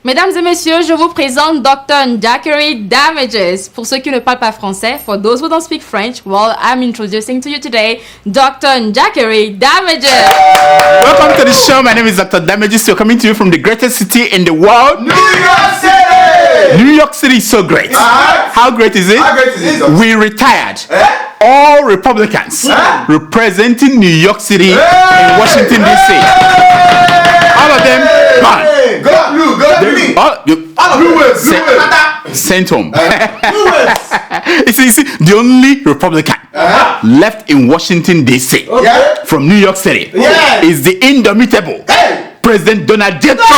Mesdames et messieurs, je vous présente Dr. Njakiri Damages. Pour ceux qui ne parlent pas français, for those who don't speak French, well, I'm introducing to you today Dr. Njakiri Damages. Welcome to the show. My name is Dr. Damages. We're coming to you from the greatest city in the world, New York City! New York City is so great. How great is it? How great is it? We retired. All Republicans representing New York City in Washington, D.C. All of them gone. Go blue, go green. Sent home. you see, the only Republican left in Washington, D.C. from New York City is the indomitable President Donald J. Trump.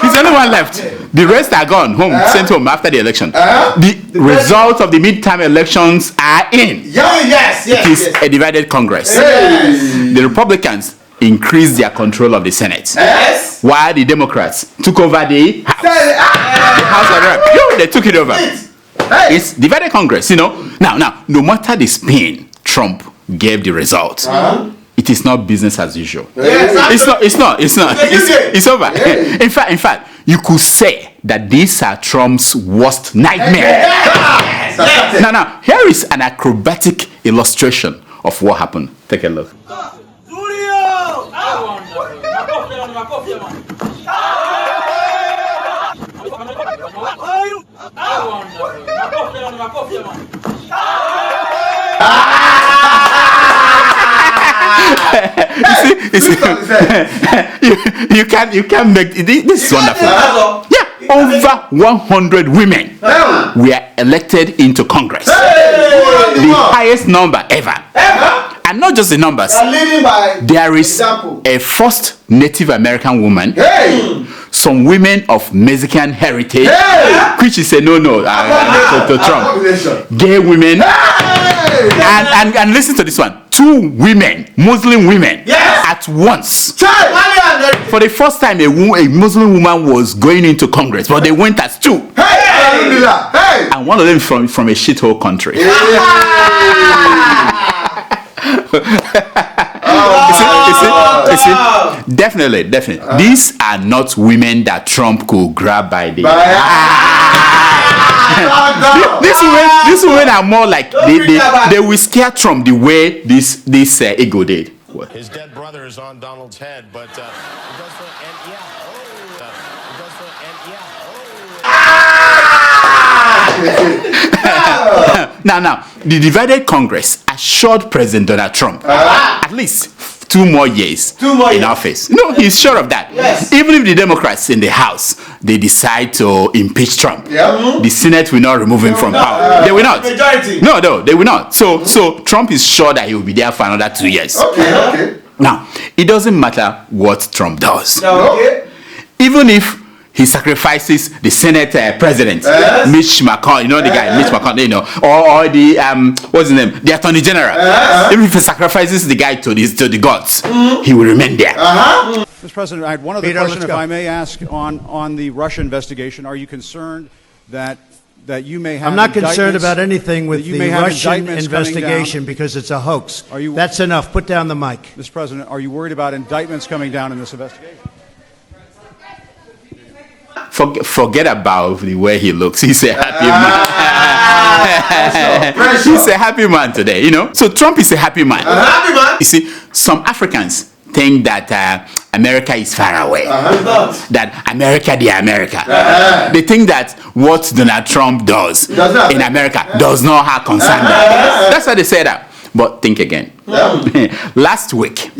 He's the only one left. The rest are gone home, sent home after the election. The results of the midterm elections are in. It is a divided Congress. The Republicans increased their control of the Senate, while the Democrats took over the House. The House of Reps. They took it over. It's divided Congress, you know. Now, no matter the spin Trump gave the results, it is not business as usual. It's not. It's over. In fact, you could say that these are Trump's worst nightmare. Now, here is an acrobatic illustration of what happened. Take a look. you can't make this is wonderful. Over 100 women were elected into Congress. The highest number ever. And not just the numbers. There is a first Native American woman, some women of Mexican heritage, which is a no to Trump. Gay women, and listen to this one. 2 women, Muslim women, at once. For the first time, a Muslim woman was going into Congress, but they went as 2. And one of them from a shithole country. You see, definitely. These are not women that Trump could grab by the. These women are more like they will scare Trump the way this ego did. His dead brother is on Donald's head, but Now, the divided Congress assured President Donald Trump at least 2 more years in office. No, he's sure of that. Even if the Democrats in the House they decide to impeach Trump, the Senate will not remove him from power. They will not. No, they will not. So Trump is sure that he will be there for another 2 years. Now, it doesn't matter what Trump does. Even if he sacrifices the Senate president, Mitch McConnell, you know the guy, Mitch McConnell, you know, or the what's his name, the Attorney General. Even if he sacrifices the guy to the gods, he will remain there. Mr. President, I had one other question, if I may ask, on the Russia investigation. Are you concerned that you may have? I'm not concerned about anything with the Russian investigation because it's a hoax. That's enough. Put down the mic. Mr. President, are you worried about indictments coming down in this investigation? Forget about the way he looks. He's a happy man. He's a happy man today, you know. So Trump is a happy man. You see, some Africans think that America is far away. That America, the America. They think that what Donald Trump does in America does not have concern them. That's why they say that. But think again. Last week,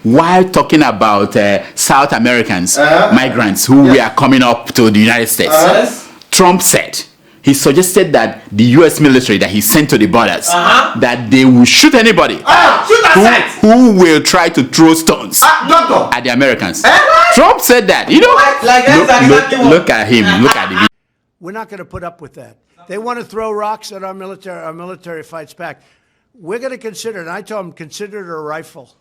while talking about South Americans, migrants who were coming up to the United States, Trump said, he suggested that the U.S. military that he sent to the borders, that they will shoot anybody who will try to throw stones at the Americans. Trump said that. You know, look at him. Look at the video. We're not going to put up with that. They want to throw rocks at our military fights back. We're going to consider it, and I told them, consider it a rifle.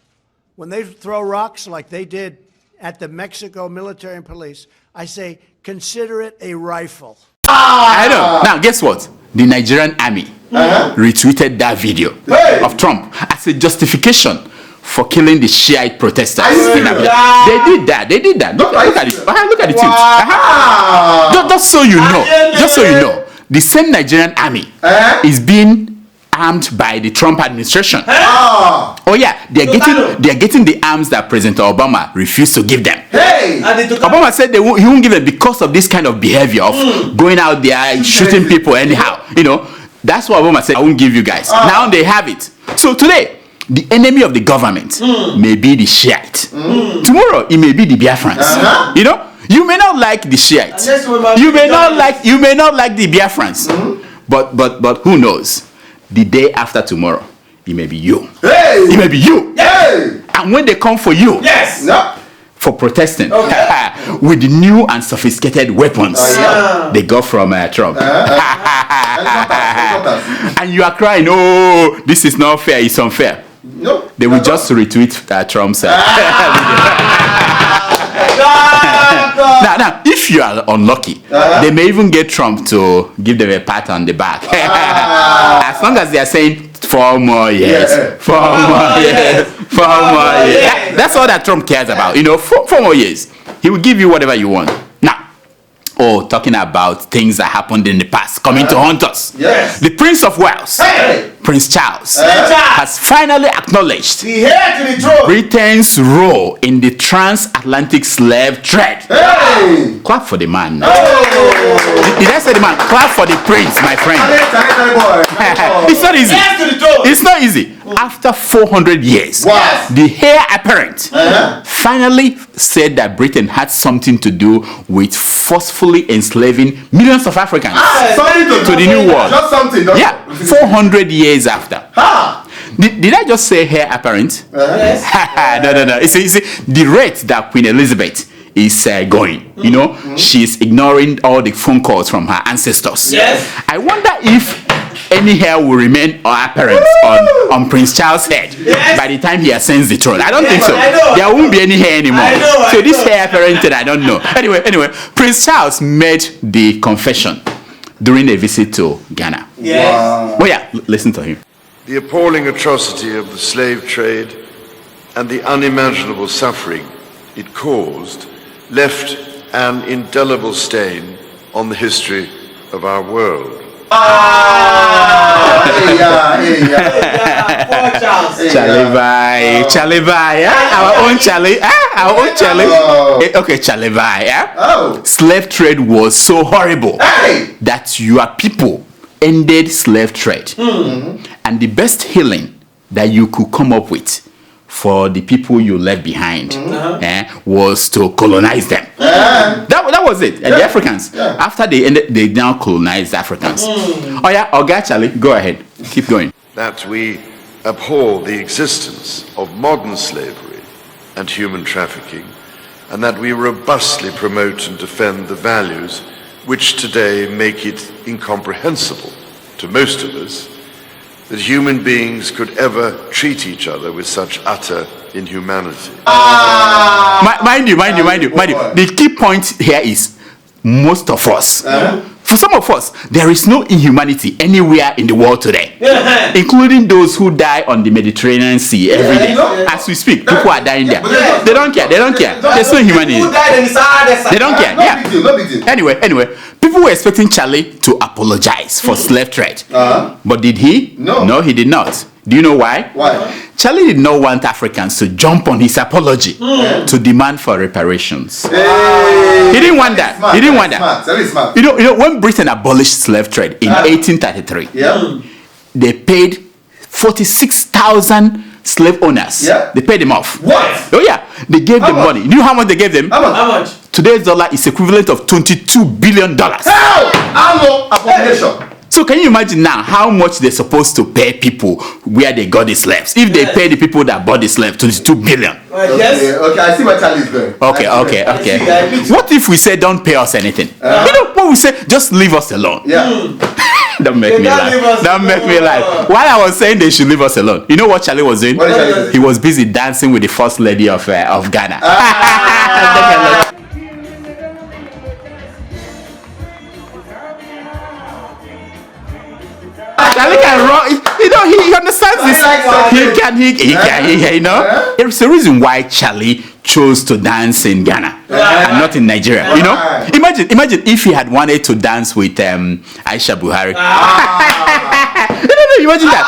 When they throw rocks like they did at the Mexico military and police, I say, consider it a rifle. I know. Now, guess what? The Nigerian army retweeted that video of Trump as a justification for killing the Shiite protesters in Abuja. They did that. Look at it. Look at the tilt. Just so you know, the same Nigerian army is being armed by the Trump administration. Oh yeah, they're getting the arms that President Obama refused to give them. Obama said he won't give them because of this kind of behavior of going out there shooting people anyhow. That's what Obama said. I won't give you guys. Now they have it. So today, the enemy of the government may be the Shiite. Tomorrow, it may be the Biafrans. You may not like the Shiite. You may not like the Biafrans. But who knows? The day after tomorrow, it may be you. It may be you. And when they come for you, for protesting with the new and sophisticated weapons they got from Trump, and you are crying, "Oh, this is not fair. It's unfair." No, they will just retweet Trump's. Now, if you are unlucky, they may even get Trump to give them a pat on the back. As long as they are saying 4 more years, 4 more years, 4 more years. That's all that Trump cares about. 4 more years. He will give you whatever you want. Now, talking about things that happened in the past coming to haunt us. The Prince of Wales, Prince Charles, has finally acknowledged Britain's role in the transatlantic slave trade. Clap for the man. Did I say the man? Clap for the prince, my friend. It's not easy. It's not easy. After 400 years, the heir apparent finally said that Britain had something to do with forcefully enslaving millions of Africans to the New World. Just something. 400 years after. Did I just say heir apparent? No. You see, the rate that Queen Elizabeth is going, she's ignoring all the phone calls from her ancestors. I wonder if any hair will remain apparent on Prince Charles' head by the time he ascends the throne. I don't think so. There won't be any hair anymore. So this hair apparent, I don't know. Anyway, Prince Charles made the confession during a visit to Ghana. Listen to him. The appalling atrocity of the slave trade and the unimaginable suffering it caused left an indelible stain on the history of our world. Charlie Bye, our own Charlie. Okay, Charlie Bye. Slave trade was so horrible that your people ended slave trade, and the best healing that you could come up with for the people you left behind was to colonize them. That was it. And the Africans, after they ended, they now colonized Africans. Charlie, go ahead. Keep going. That we abhor the existence of modern slavery and human trafficking, and that we robustly promote and defend the values which today make it incomprehensible to most of us that human beings could ever treat each other with such utter inhumanity. Mind you, the key point here is most of us. For some of us, there is no inhumanity anywhere in the world today, including those who die on the Mediterranean Sea every day. As we speak, people are dying there. They don't care. There's no humanity. They don't care. Anyway, people were expecting Charlie to apologize for slave trade. But did he? No, he did not. Do you know why? Charlie did not want Africans to jump on his apology to demand for reparations. He didn't want that. Smart. You know, when Britain abolished slave trade in 1833, they paid 46,000 slave owners. They paid them off. What? Oh yeah, they gave them money. You know how much they gave them? How much? Today's dollar is equivalent of $22 billion. Abomination. So can you imagine now how much they're supposed to pay people where they got the slaves? If they pay the people that bought the slaves 22 billion. Okay, I see where Charlie's going. Okay. What if we say don't pay us anything? What we say, just leave us alone. Don't make me laugh. While I was saying they should leave us alone, you know what Charlie was doing? He was busy dancing with the first lady of Ghana. Charlie can run. He understands this you know. There's a reason why Charlie chose to dance in Ghana and not in Nigeria. You know, imagine if he had wanted to dance with Aisha Buhari. No, imagine that.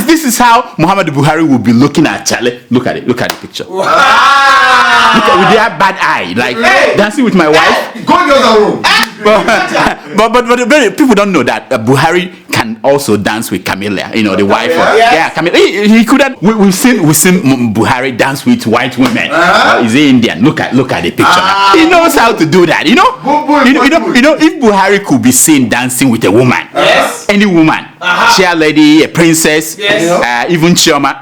This is how Muhammad Buhari will be looking at Charlie. Look at the picture. Look at with that bad eye, like dancing with my wife. Go in the other room. But people don't know that Buhari can also dance with Camilla, you know, the wife. Camilla. He couldn't. We've seen Buhari dance with white women. Is he Indian? Look at the picture. He knows how to do that. You know. You know, if Buhari could be seen dancing with a woman, any woman, chair lady, a princess, even Chioma.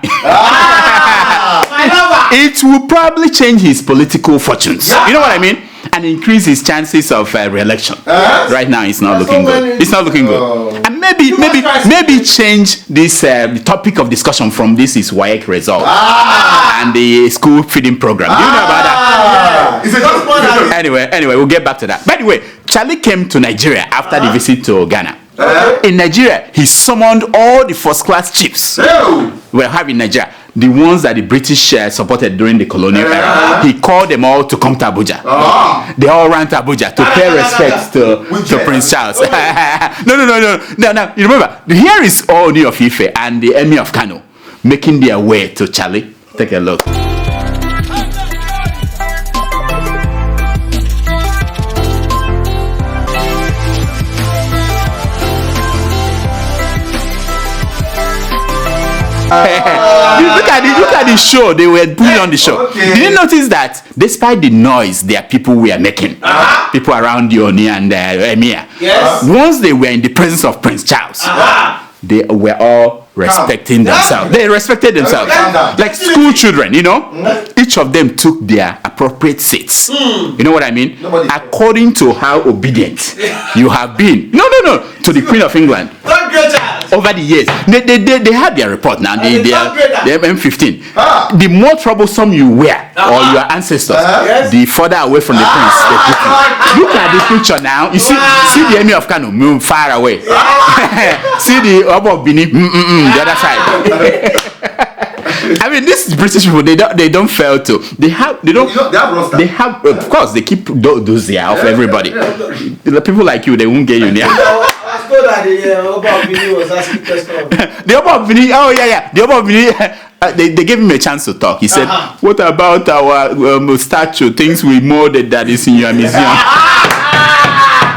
It will probably change his political fortunes. You know what I mean? And increase his chances of re-election. Right now, it's not looking good. It's not looking good. And maybe change this the topic of discussion from this is WASC result and the school feeding program. Do you know about that? Anyway, we'll get back to that. By the way, Charlie came to Nigeria after the visit to Ghana. In Nigeria, he summoned all the first-class chiefs we have in Nigeria, the ones that the British supported during the colonial era. He called them all to come to Abuja. They all ran to Abuja to pay respect to Prince Charles. No. You remember, here is Oni of Ife and the Emir of Kano making their way to Charlie. Take a look. Look at the show they were putting on the show. Did you notice that despite the noise their people were making, people around the Oni and Emir, once they were in the presence of Prince Charles, they were all respecting themselves. They respected themselves like school children, you know. Each of them took their appropriate seats. You know what I mean? According to how obedient you have been. No, to the Queen of England. Over the years, they had their report now. They have M15. The more troublesome you were or your ancestors, the further away from the prince they put you. Look at the picture now. You see the Emir of Kano move far away. See the Oba of Benin, the other side. I mean, these British people, they don't fail to. They have of course they keep those there of everybody. The people like you, they won't get you near. I was told that the Oba of Benin was asking questions. The Oba of Benin, the Oba of Benin, they gave him a chance to talk. He said, "What about our statue? Things we molded that is in your museum."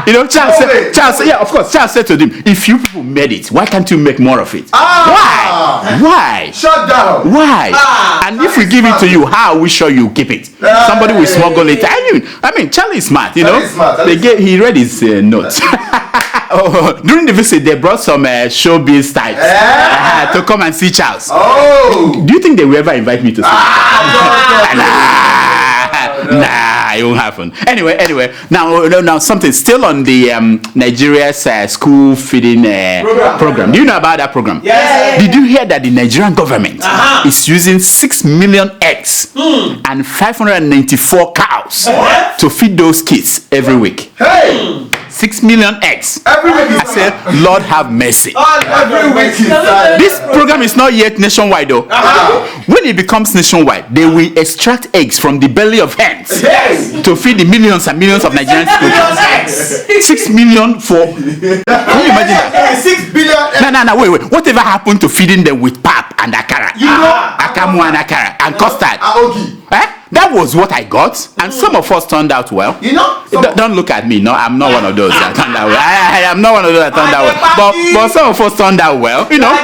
You know, Charles said, of course. Charles said to them, "If you people made it, why can't you make more of it? Why? Shut down. Why? And if we give it to you, how are we sure you keep it? Somebody will smuggle it. I mean, Charlie is smart. You know, he read his notes." During the visit, they brought some showbiz types to come and see Charles. Do you think they will ever invite me to see? Nah, it won't happen. Anyway, now something still on the Nigeria's school feeding program. Do you know about that program? Yes. Did you hear that the Nigerian government is using 6 million eggs and 594 cows to feed those kids every week? 6 million eggs. Every week. I said, Lord have mercy. Every week. This program is not yet nationwide though. When it becomes nationwide, they will extract eggs from the belly of hens to feed the millions and millions of Nigerian children. 6 million for. Can you imagine that? 6 billion. No, wait. Whatever happened to feeding them with pap and akara? You know, akamu and akara and custard. That was what I got, and some of us turned out well. You know, don't look at me. No, I'm not one of those that turned out well. I am not one of those that turned out well. But some of us turned out well. You know.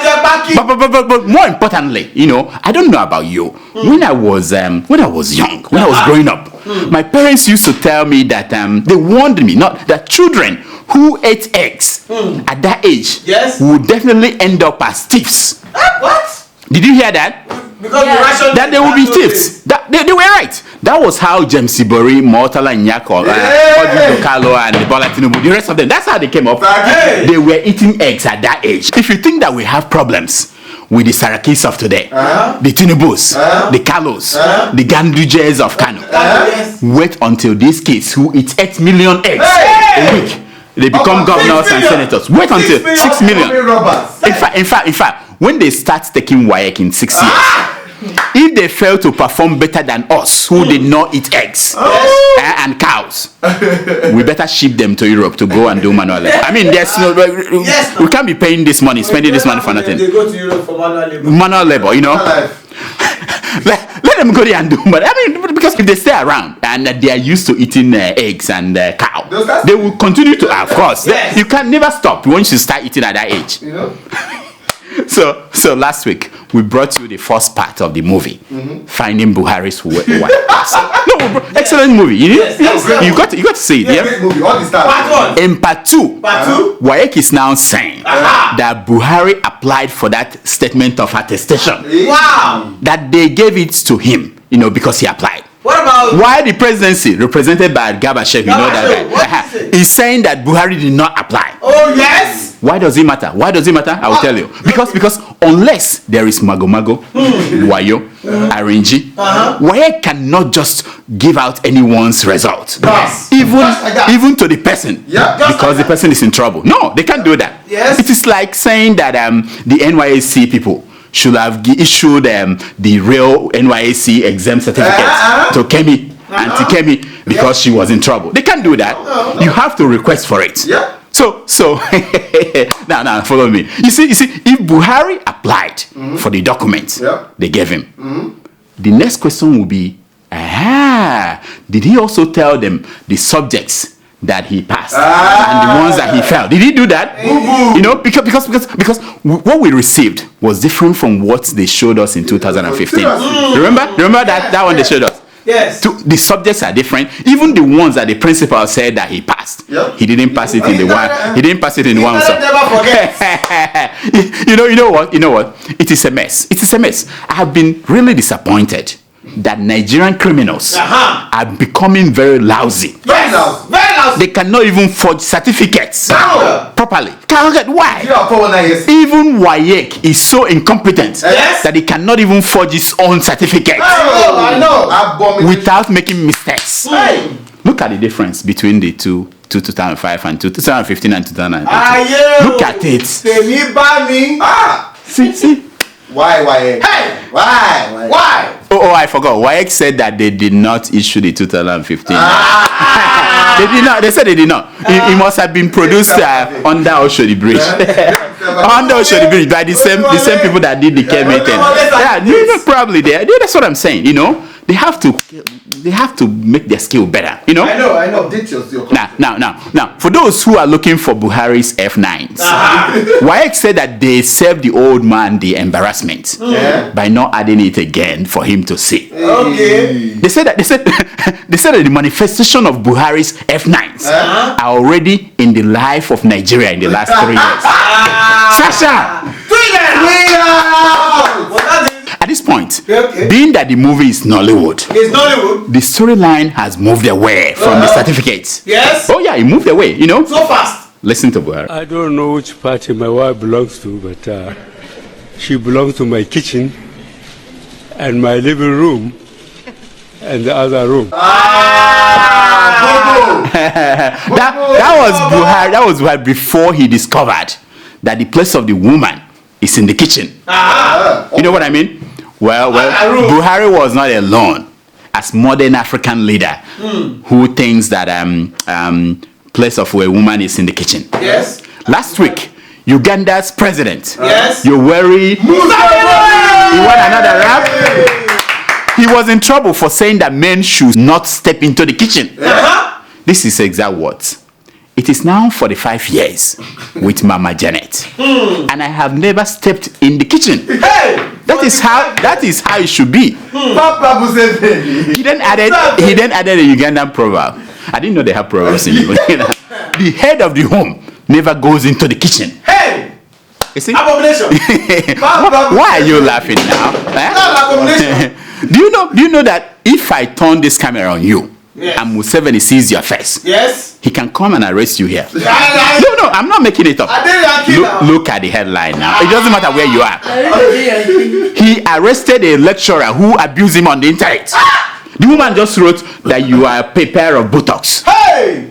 But more importantly, you know, I don't know about you. When I was young, when I was growing up, my parents used to tell me that they warned me not that children who ate eggs at that age would definitely end up as thieves. What? Did you hear that? Because that they will be thieves. They were right. That was how James Ibori, Mortala Nyako, Odukalo, and Bola Tinubu, the rest of them, that's how they came up. They were eating eggs at that age. If you think that we have problems with the Sarakis of today, the Tinubus, the Kalos, the Gandujes of Kano, wait until these kids who eat 8 million eggs a week, they become governors and senators. Wait until 6 million. In fact, when they start taking WAEC in 6 years, if they fail to perform better than us, who did not eat eggs and cows, we better ship them to Europe to go and do manual labor. I mean, there's no, we can't be paying this money, spending this money for nothing. They go to Europe for manual labor. Manual labor, you know. Let them go there and do. But I mean, because if they stay around and they are used to eating eggs and cow, they will continue to. Of course, you can never stop once you start eating at that age. You know. So last week we brought you the first part of the movie, Finding Buhari's Wife. No, excellent movie. You got to see it. Great movie. All the stars. Part 1. In part 2, WAEC is now saying that Buhari applied for that statement of attestation. Wow. That they gave it to him, because he applied. What about Why the presidency, represented by Gabashev, that guy, is saying that Buhari did not apply? Oh yes. Why does it matter? I will tell you. Because unless there is mago, wayo, arrange, WAEC cannot just give out anyone's result, even to the person, because the person is in trouble. No, they can't do that. Yes. It is like saying that the NYSC people should have issued the real NYSC exam certificate to Kemi, Auntie Kemi, because she was in trouble. They can't do that. You have to request for it. Yeah. So now follow me. You see, if Buhari applied for the documents they gave him, the next question will be, did he also tell them the subjects that he passed and the ones that he failed? Did he do that? Because what we received was different from what they showed us in 2015. Remember that one they showed us? Yes. The subjects are different. Even the ones that the principal said that he passed, he didn't pass it in the one. He didn't pass it in one. Never forget. You know what? It is a mess. I have been really disappointed that Nigerian criminals are becoming very lousy. Very lousy. They cannot even forge certificates properly. Why? Even WAEC is so incompetent that he cannot even forge his own certificate. I know. Without making mistakes. Look at the difference between the two 2005 and 2015 and 2018. Look at it. See. Why? Hey! Why? Oh, I forgot. WAEC said that they did not issue the 2015. They did not. They said they did not. It must have been produced under Oshodi Bridge. Under Oshodi Bridge by the same people that did the Kemi thing. Probably there. That's what I'm saying. They have to make their skill better. I know. Details. Now, for those who are looking for Buhari's F9s, WAEC said that they saved the old man the embarrassment by not adding it again for him to see. Okay. They said that the manifestation of Buhari's F9s are already in the life of Nigeria in the last 3 years. Sasha! At this point, being that the movie is Nollywood, the storyline has moved away from the certificates. Yes. Oh yeah, it moved away, So fast. Listen to Buhari. I don't know which party my wife belongs to, but she belongs to my kitchen and my living room and the other room. That was Buhari. That was Buhari before he discovered that the place of the woman is in the kitchen. You know what I mean? Well, Buhari was not alone as modern African leader who thinks that place of a woman is in the kitchen. Yes. Last week, Uganda's president, Museveni, he won another rap. He was in trouble for saying that men should not step into the kitchen. This is exact words. It is now 45 years with Mama Janet, and I have never stepped in the kitchen. That is how it should be. Papa Museveni. He then added a Ugandan proverb. I didn't know they have proverbs in Uganda. The head of the home never goes into the kitchen. You see? Abomination. Why are you laughing now? Do you know that if I turn this camera on you, and Museveni sees your face, he can come and arrest you here. No, I'm not making it up. Look at the headline now. It doesn't matter where you are. He arrested a lecturer who abused him on the internet. The woman just wrote that you are a pair of buttocks.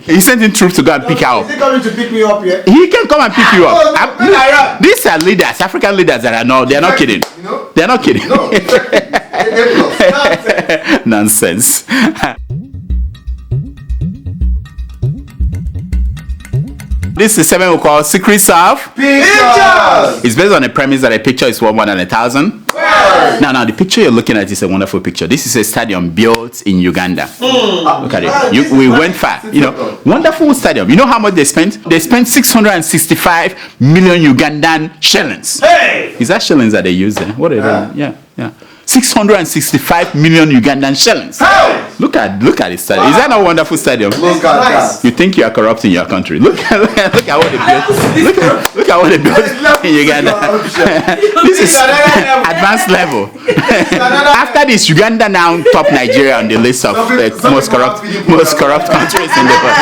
He sent in troops to go and pick her up. Is he coming to pick me up here? He can come and pick you up. Oh, These are leaders, African leaders that are they're not kidding. You know? They're not kidding. No, exactly. Nonsense. This is segment we call Secrets of Pictures. It's based on the premise that a picture is worth more than 1,000. Now, the picture you're looking at is a wonderful picture. This is a stadium built in Uganda. Look at it. We went far. Wonderful stadium. You know how much they spent? They spent 665 million Ugandan shillings. Hey! Is that shillings that they use there? What are they? Yeah. 665 million Ugandan shillings. Hey! Look at this stadium. Is that not a wonderful stadium? Look at that. You think you are corrupting your country? Look at what they built. Look at what they built in Uganda. This is advanced level. After this, Uganda now top Nigeria on the list of most corrupt countries in the world.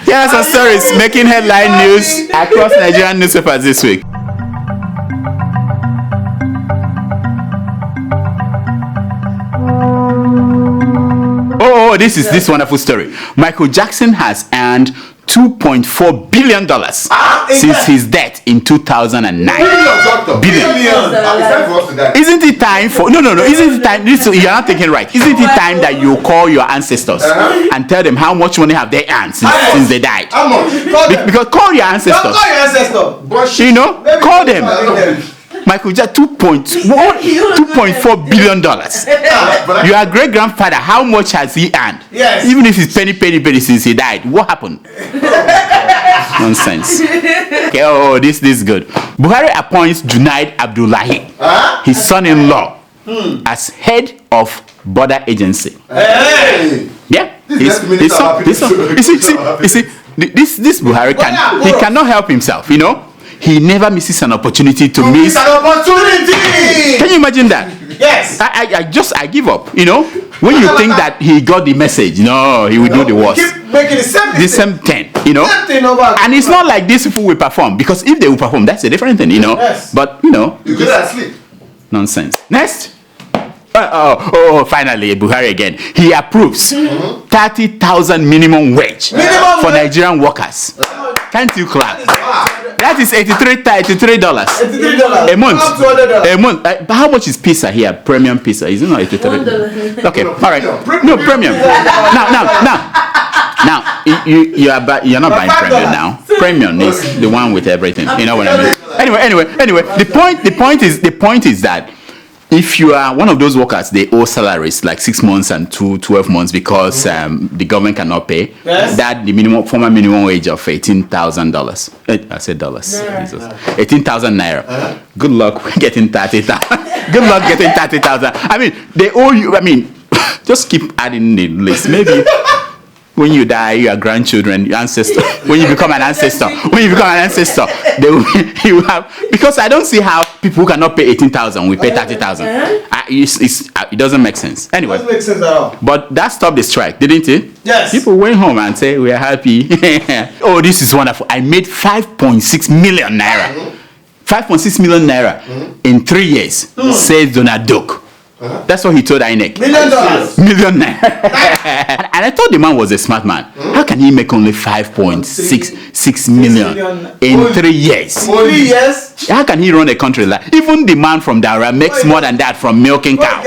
Here are some stories making headline news across Nigerian newspapers this week. Oh, this is this wonderful story. Michael Jackson has earned $2.4 billion since his death in 2009. Billion. Isn't it time for no? Isn't it time? You're not thinking right. Isn't it time that you call your ancestors and tell them how much money have they earned since they died? How much? Because call your ancestors. Call them. Michael Jackson, $2.4 billion. Your great grandfather, how much has he earned? Yes. Even if it's penny since he died, what happened? Nonsense. Okay, this is good. Buhari appoints Junaid Abdullahi, his son-in-law, as head of border agency. Hey! Yeah. This Buhari cannot help himself, He never misses an opportunity to miss an opportunity. Can you imagine that? Yes. I give up. When you think that he got the message, no, he will do the worst. Keep making the same thing. Same thing over. And it's not like these people will perform, because if they will perform, that's a different thing, Yes. But You good at sleep. nonsense. Next. Finally, Buhari again. He approves 30,000 minimum wage for Nigerian workers. Can't you clap? That is $83 a month. A month. How much is pizza here? Premium pizza. Is it not $83? Okay. All right. No premium. Now you're not buying premium now. Premium is the one with everything. You know what I mean? Anyway. The point is that if you are one of those workers, they owe salaries like 6 months and 12 months because the government cannot pay. Yes. That the former minimum wage of $18,000. I said dollars. Jesus. 18,000 naira. Good luck getting 30,000. Good luck getting 30,000. I mean, they owe you. I mean, just keep adding the list. Maybe when you die, your grandchildren, your ancestor. When you become an ancestor, they will have. Because I don't see how people who cannot pay 18,000 will pay 30,000. It doesn't make sense. Anyway, Doesn't make sense at all. but that stopped the strike, didn't it? Yes. People went home and say we are happy. Oh, this is wonderful! I made 5.6 million naira. 5.6 million naira in 3 years, says Donald Duck. That's what he told INEC. $1 million. Million naira. And I thought the man was a smart man. How can he make only 5.6 million in 3 years? 3 years. How can he run a country like? Even the man from Dara makes more than that from milking cow.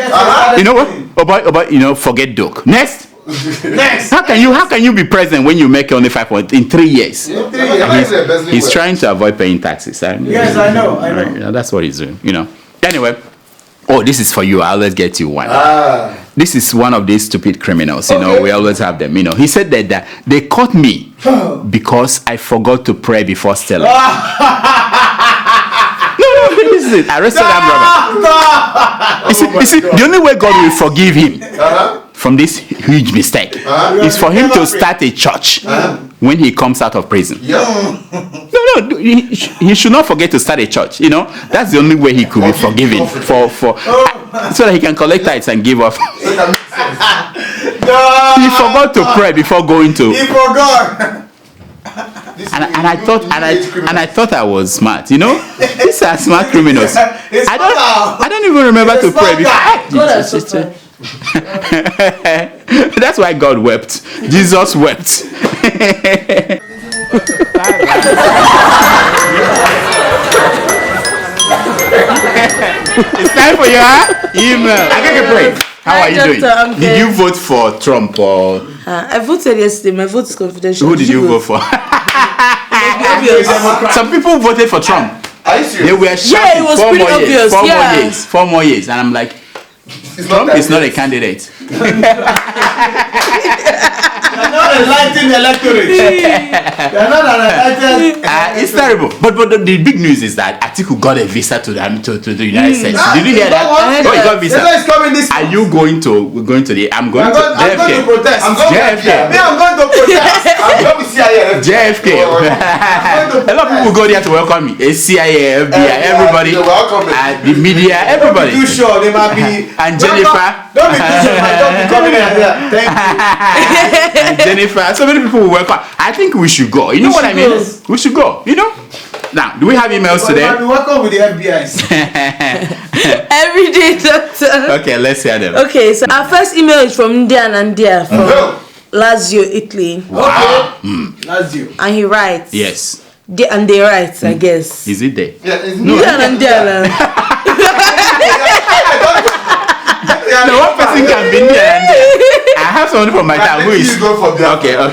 You know what? Forget Duke. Next. How can you be president when you make only 5 in 3 years? He's trying to avoid paying taxes. Yes, I know. That's what he's doing. Anyway. Oh, this is for you. I'll always get you one. This is one of these stupid criminals. We always have them. He said that they caught me because I forgot to pray before stealing. No, this is it. Arrested armed robber. You see, the only way God will forgive him from this huge mistake is for him to start a church when he comes out of prison. No, he should not forget to start a church. That's the only way he could be forgiven so that he can collect tithes and give off. He forgot to pray before going to. He forgot. And I thought I was smart. These are smart criminals. I don't even remember to pray before. That's why God wept. Jesus wept. It's time for your email. Akeke, how are you doing? Did you vote for Trump or? I voted yesterday. My vote is confidential. Who did you vote for? Some people voted for Trump. Are you serious? They were shouting it was pretty obvious. 4 more years, and I'm like, Trump is not a candidate. You're not enlightening the electorate. You're not enlightening. It's terrible. But the big news is that Atiku got a visa to the United States. Did you hear that? Oh, he got a visa. Are you going to? We're going to the. I'm going to protest. I'm going to protest. I'm going to CIA. JFK. A lot of people go there to welcome me. CIA, FBI, everybody. The media, everybody. Too sure they might be. And Jennifer. Don't be too sure. Don't be coming in here. Thank you. And Jennifer. So many people will welcome. I think we should go. You know what I mean? We should go. You know. Now, do we have emails today? We welcome with the FBI's. Every day, doctor. Okay, let's hear them. Okay, so our first email is from India from Lazio, Italy. Wow. Lazio. And he writes. Yes. And they write, I guess. Is it there? Yeah, it's No, no, one person can be there and there. I have someone from my town who is. Okay, go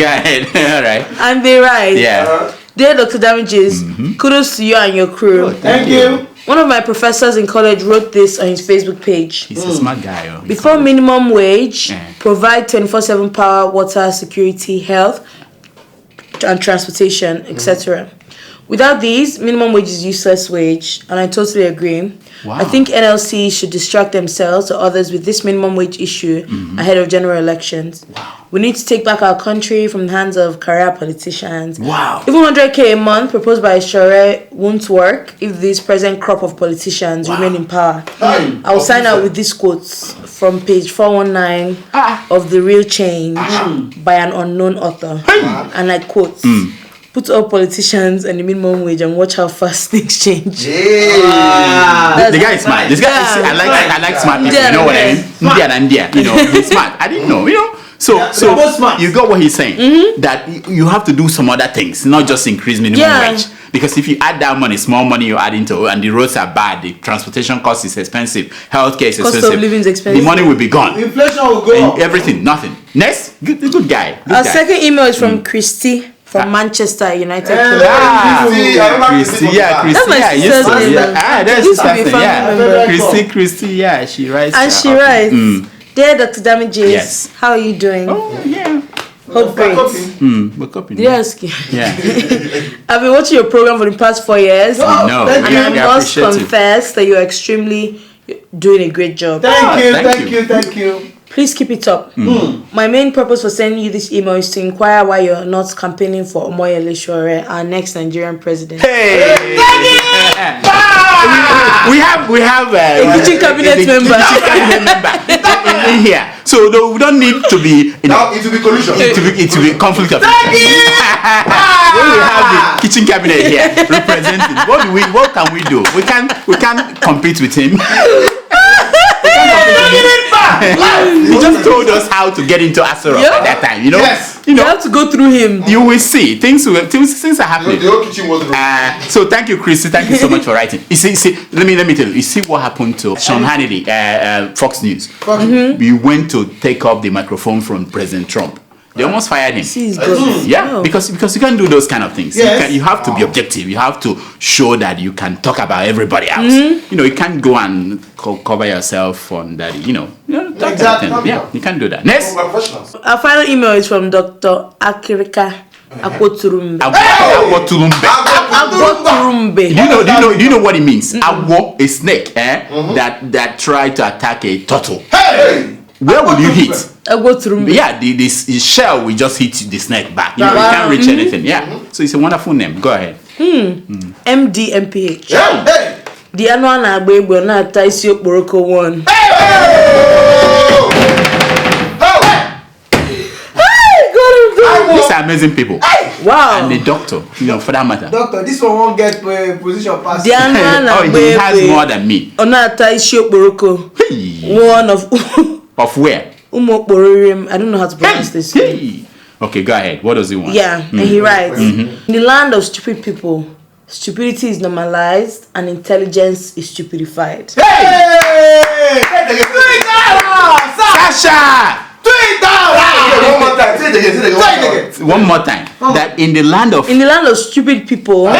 ahead. All right. And they write. Yeah. Dear Dr. Damages, kudos to you and your crew. Oh, thank you. One of my professors in college wrote this on his Facebook page. He's a smart guy. Oh. Before minimum wage, provide 24/7 power, water, security, health, and transportation, etc. Without these, minimum wage is useless wage, and I totally agree. Wow. I think NLC should distract themselves or others with this minimum wage issue ahead of general elections. Wow. We need to take back our country from the hands of career politicians. Wow. Even 100K a month proposed by Shia won't work if this present crop of politicians remain in power. I will sign out with these quotes from page 419 of The Real Change by an unknown author. And I quote, put all politicians and the minimum wage and watch how fast things change. The guy is smart. This guy is, I like smart people. You know what I mean? India. You know, he's smart. I didn't know. You know. So you got what he's saying, that you have to do some other things, not just increase minimum wage. Because if you add that money, small money you add into, and the roads are bad, the transportation cost is expensive, healthcare is expensive, cost of living is expensive, the money will be gone. Inflation will go up. Everything, nothing. Next, good guy. Our second email is from Christy from Manchester, United Kingdom. Christy. That's my sister's name. Christy, she writes. And she writes, Dear Dr. Damages, how are you doing? Oh, yeah. Hope great. We're copying. Yes. Yeah. I've been watching your program for the past 4 years. No, and I must confess that you're extremely doing a great job. Thank you. Please keep it up. My main purpose for sending you this email is to inquire why you're not campaigning for Omoyele Sowore, our next Nigerian president. Hey! We have a kitchen cabinet member in here, so we don't need to be. Now it will be collusion. It will be conflict of interest. When we have the kitchen cabinet here representing, what can we do? We can't compete with him. He just told us how to get into Asura at that time, you know. Yes. You have to go through him. You will see things are happening. The whole kitchen was so thank you, Christy. Thank you so much for writing. You see, let me tell you. You see what happened to Sean Hannity, Fox News. We went to take up the microphone from President Trump. They almost fired him. Yeah, because you can't do those kind of things. Yes. You have to be objective. You have to show that you can talk about everybody else. You know, you can't go and cover yourself on that. Exactly. Yeah, you can't do that. Next. Our final email is from Dr. Akirika Akwoturumbe. Do you know what it means? Awo, a snake, that tried to attack a turtle. Where will you hit? Yeah, the shell will just hit the snake back. You can't reach anything. Yeah. So it's a wonderful name. Go ahead. MDMPH. The annual Nagbe na Taisi Okporoko 1. These are amazing people. Wow. And the doctor, for that matter. Doctor, this one won't get position past. The annual he has more than me. Ona Taisi Okporoko 1 of where? I don't know how to pronounce this. Hey. Okay, go ahead. What does he want? Yeah, and he writes, in the land of stupid people, stupidity is normalized and intelligence is stupidified. Hey! Sasha! One more time. Say it again. One more time. That in the land of Stupid people,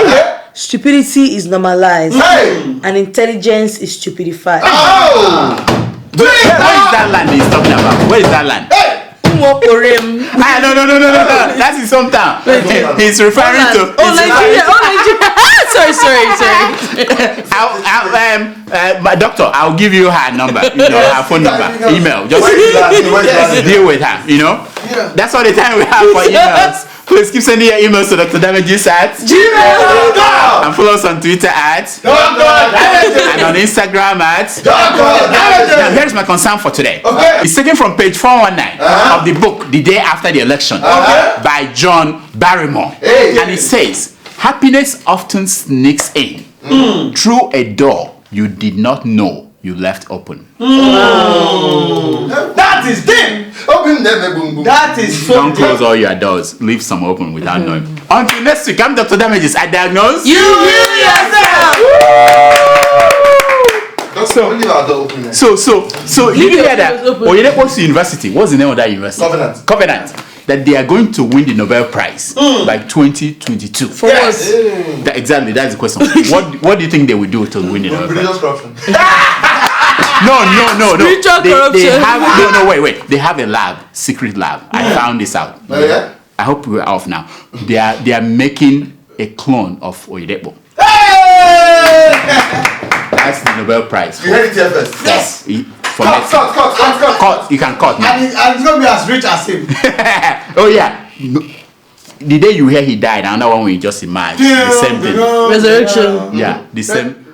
stupidity is normalized and intelligence is stupidified. Where is that land he's talking about? Where is that land? No. That's his hometown. He's referring to. Nigeria. Sorry. My doctor, I'll give you her number, her phone number, email. Just deal with her, That's all the time we have for emails. Please keep sending your emails to Dr. Damages at gmail.com and follow us on Twitter at and on Instagram at Now here's my concern for today. It's taken from page 419 of the book The Day After the Election by John Barrymore. And it says, happiness often sneaks in through a door you did not know you left open. That is deep. That is so Don't close all your doors. Leave some open without knowing. Until next week, I'm Dr. Damages. I diagnose You heal yourself. So you hear that Oyedepo's University, what's the name of that university? Covenant. That they are going to win the Nobel Prize by 2022. For what? Exactly, that's the question. What do you think they will do to win the Nobel Prize? corruption. No. Spiritual corruption. Wait. They have a lab, secret lab. I found this out. Oh, yeah? I hope we're off now. They are making a clone of Oyedepo. That's the Nobel Prize. You heard it here first. Yes. Cut. You can cut now. And it's going to be as rich as him. Oh yeah. The day you hear he died, another one will just emerge. The same thing. Resurrection. Yeah, the same.